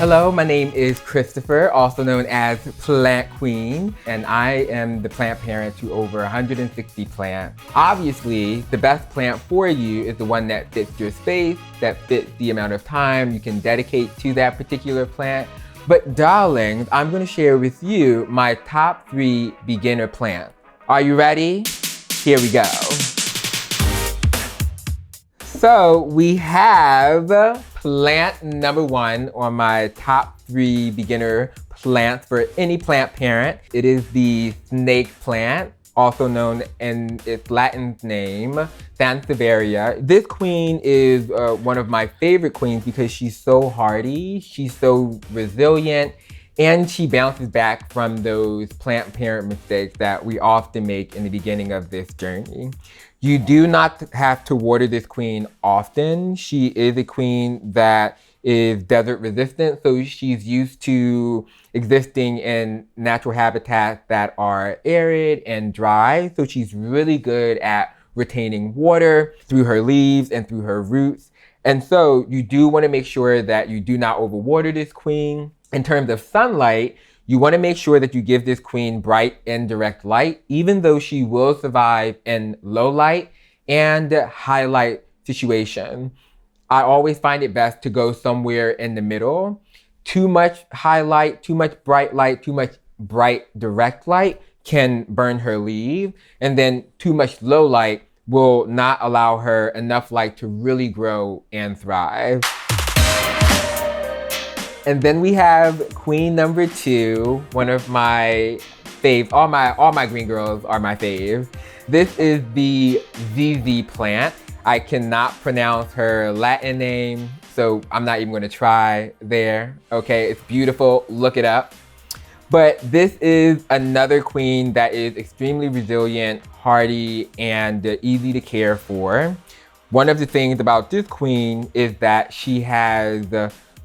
Hello, my name is Christopher, also known as Plant Kween, and I am the plant parent to over 160 plants. Obviously, the best plant for you is the one that fits your space, that fits the amount of time you can dedicate to that particular plant. But darlings, I'm going to share with you my top 3 beginner plants. Are you ready? Here we go. So we have plant number 1 on my top 3 beginner plants for any plant parent. It is the snake plant, also known in its Latin name, Sansevieria. This queen is one of my favorite queens because she's so hardy, she's so resilient, and she bounces back from those plant parent mistakes that we often make in the beginning of this journey. You do not have to water this queen often. She is a queen that is desert resistant, so she's used to existing in natural habitats that are arid and dry. So she's really good at retaining water through her leaves and through her roots. And so you do want to make sure that you do not overwater this queen. In terms of sunlight, you want to make sure that you give this queen bright and direct light, even though she will survive in low light and high light situation. I always find it best to go somewhere in the middle. Too much highlight, too much bright light, too much bright direct light can burn her leaf. And then too much low light will not allow her enough light to really grow and thrive. And then we have queen number 2, one of my faves. All my green girls are my faves. This is the ZZ plant. I cannot pronounce her Latin name, so I'm not even gonna try there. Okay, it's beautiful, look it up. But this is another queen that is extremely resilient, hardy, and easy to care for. One of the things about this queen is that she has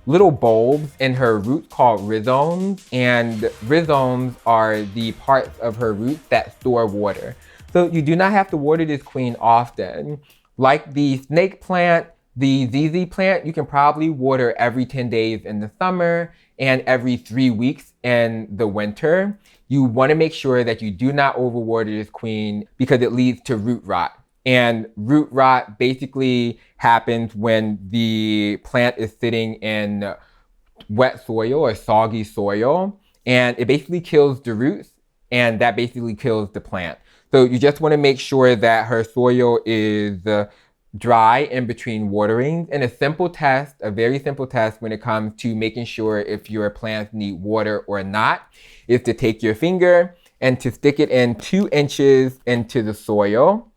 little bulbs in her roots called rhizomes, and rhizomes are the parts of her roots that store water. So you do not have to water this queen often. Like the snake plant, the ZZ plant, you can probably water every 10 days in the summer and every 3 weeks in the winter. You want to make sure that you do not overwater this queen because it leads to root rot. And root rot basically happens when the plant is sitting in wet soil or soggy soil, and it basically kills the roots, and that basically kills the plant. So you just want to make sure that her soil is dry in between waterings. And a simple test, a very simple test when it comes to making sure if your plants need water or not, is to take your finger and to stick it in 2 inches into the soil.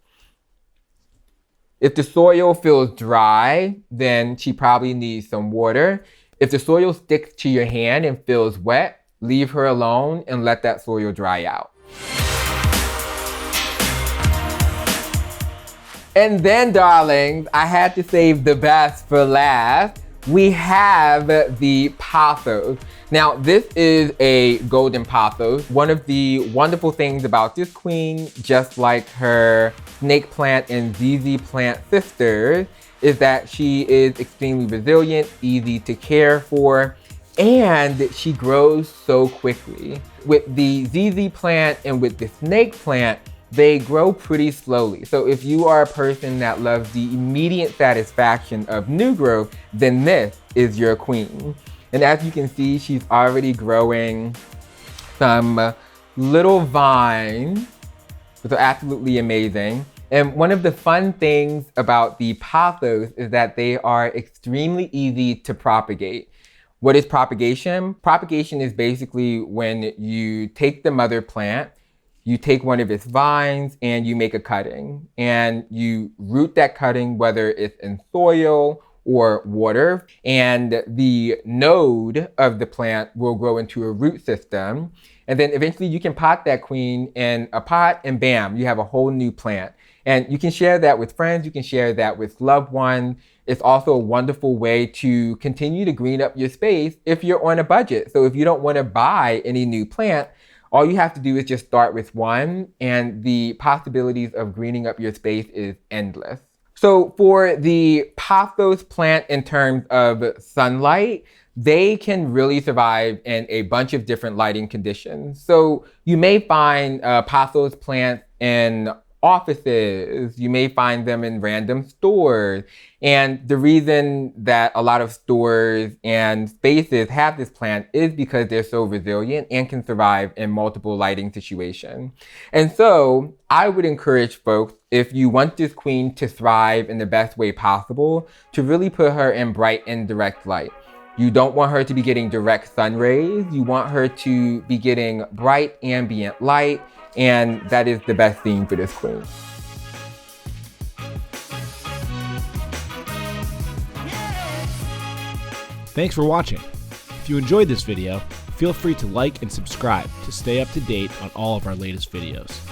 If the soil feels dry, then she probably needs some water. If the soil sticks to your hand and feels wet, leave her alone and let that soil dry out. And then, darlings, I had to save the best for last. We have the Pathos. Now, this is a golden Pathos. One of the wonderful things about this queen, just like her snake plant and ZZ plant sisters, is that she is extremely resilient, easy to care for, and she grows so quickly. With the ZZ plant and with the snake plant, they grow pretty slowly. So if you are a person that loves the immediate satisfaction of new growth, then this is your queen. And as you can see, she's already growing some little vines, which are absolutely amazing. And one of the fun things about the Pathos is that they are extremely easy to propagate. What is propagation? Propagation is basically when you take the mother plant, you take one of its vines and you make a cutting, and you root that cutting, whether it's in soil or water, and the node of the plant will grow into a root system. And then eventually you can pot that queen in a pot, and bam, you have a whole new plant. And you can share that with friends, you can share that with loved ones. It's also a wonderful way to continue to green up your space if you're on a budget. So if you don't want to buy any new plant, all you have to do is just start with one, and the possibilities of greening up your space is endless. So for the Pathos plant in terms of sunlight, they can really survive in a bunch of different lighting conditions. So you may find Pathos plants in offices, you may find them in random stores. And the reason that a lot of stores and spaces have this plant is because they're so resilient and can survive in multiple lighting situations. And so I would encourage folks, if you want this queen to thrive in the best way possible, to really put her in bright indirect light. You don't want her to be getting direct sun rays. You want her to be getting bright ambient light, and that is the best theme for this queen. Thanks for watching. If you enjoyed this video, feel free to like and subscribe to stay up to date on all of our latest videos.